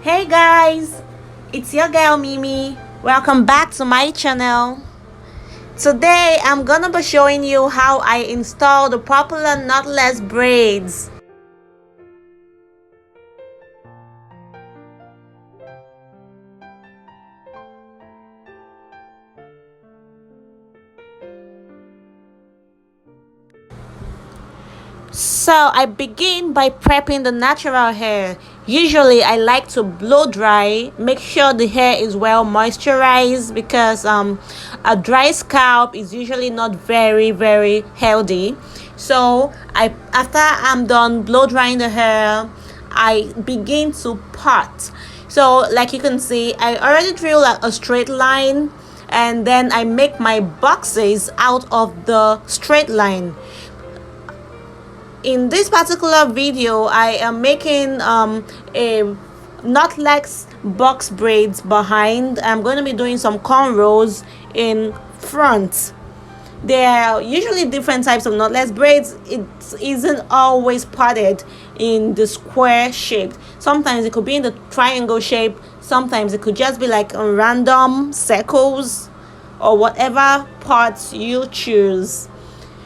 Hey guys, it's your girl Mimi. Welcome back to my channel. Today I'm gonna be showing you how I install the popular knotless braids. So I begin by prepping the natural hair. Usually I like to blow dry, make sure the hair is well moisturized because a dry scalp is usually not very healthy. So I after I'm done blow drying the hair, I begin to part. So like you can see, I already drew like a straight line, and then I make my boxes out of the straight line. In this particular video I am making a knotless box braids behind. I'm going to be doing some cornrows in front. There are usually different types of knotless braids. It isn't always parted in the square shape. Sometimes it could be in the triangle shape, sometimes it could just be like a random circles or whatever parts you choose.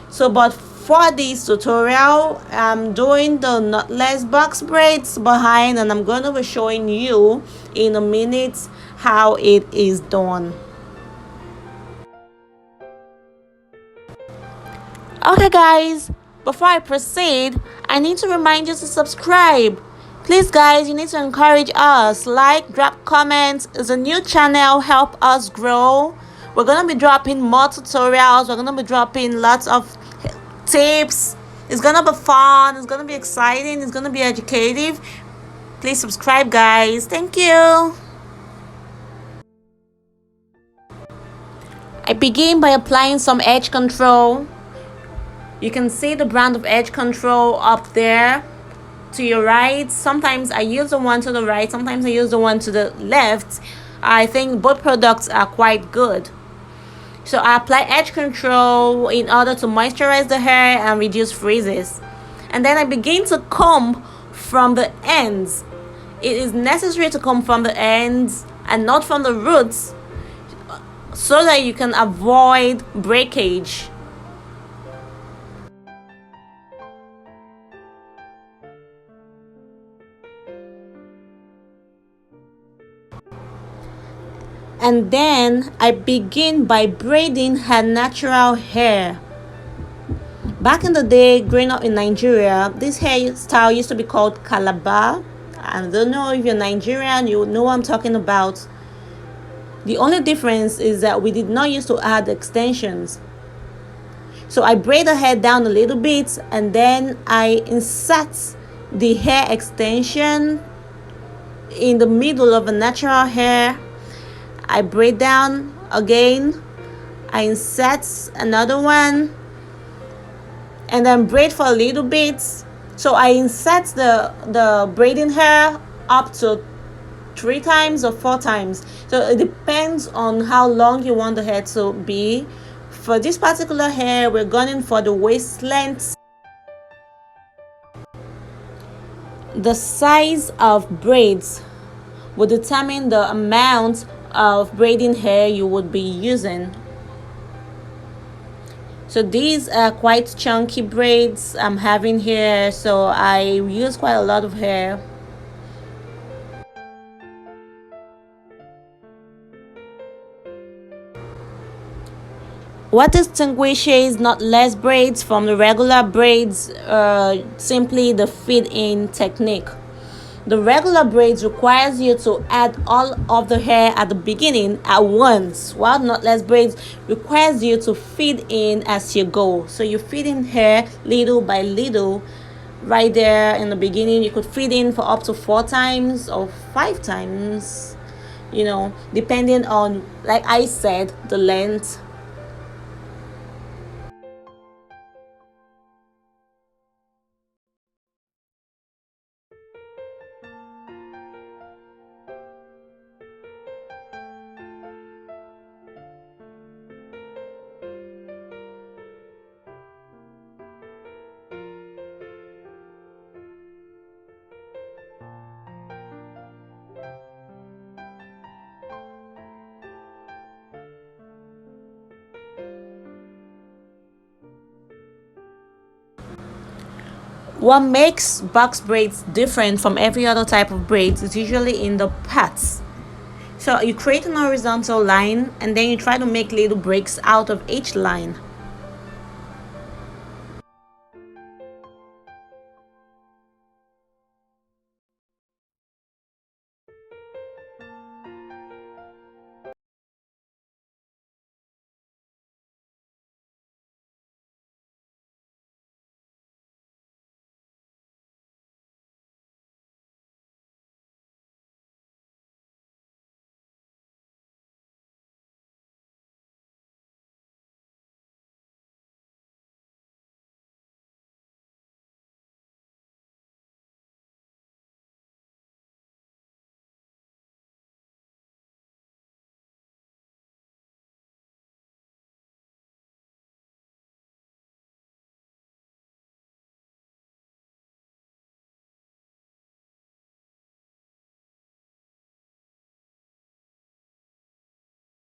So but for this tutorial I'm doing the knotless box braids behind, and I'm going to be showing you in a minute how it is done. Okay guys, before I proceed I need to remind you to subscribe. Please guys, you need to encourage us, like, drop comments. It's a new channel, help us grow. We're gonna be dropping more tutorials, we're gonna be dropping lots of tips. It's gonna be fun, it's gonna be exciting, it's gonna be educative. Please subscribe guys, thank you. I begin by applying some edge control. You can see the brand of edge control up there to your right. Sometimes I use the one to the right, sometimes I use the one to the left. I think both products are quite good. So I apply edge control in order to moisturize the hair and reduce freezes. And then I begin to comb from the ends. It is necessary to comb from the ends and not from the roots, so that you can avoid breakage. And then I begin by braiding her natural hair. Back in the day, growing up in Nigeria, this hairstyle used to be called calabar. I don't know if you're Nigerian, you know what I'm talking about. The only difference is that we did not used to add extensions. So I braid the hair down a little bit, and then I insert the hair extension in the middle of the natural hair. I braid down again, I insert another one, and then braid for a little bit. So I insert the braiding hair up to 3 times or 4 times. So it depends on how long you want the hair to be. For this particular hair, we're going for the waist length. The size of braids will determine the amount of braiding hair you would be using. So these are quite chunky braids I'm having here, so I use quite a lot of hair. What distinguishes knotless braids from the regular braids? Simply the feed-in technique. The regular braids requires you to add all of the hair at the beginning at once, while knotless braids requires you to feed in as you go. So you feed in hair little by little. Right there in the beginning, you could feed in for up to 4 times or 5 times, depending on, like I said, the length. What makes box braids different from every other type of braids is usually in the paths. So you create an horizontal line and then you try to make little breaks out of each line.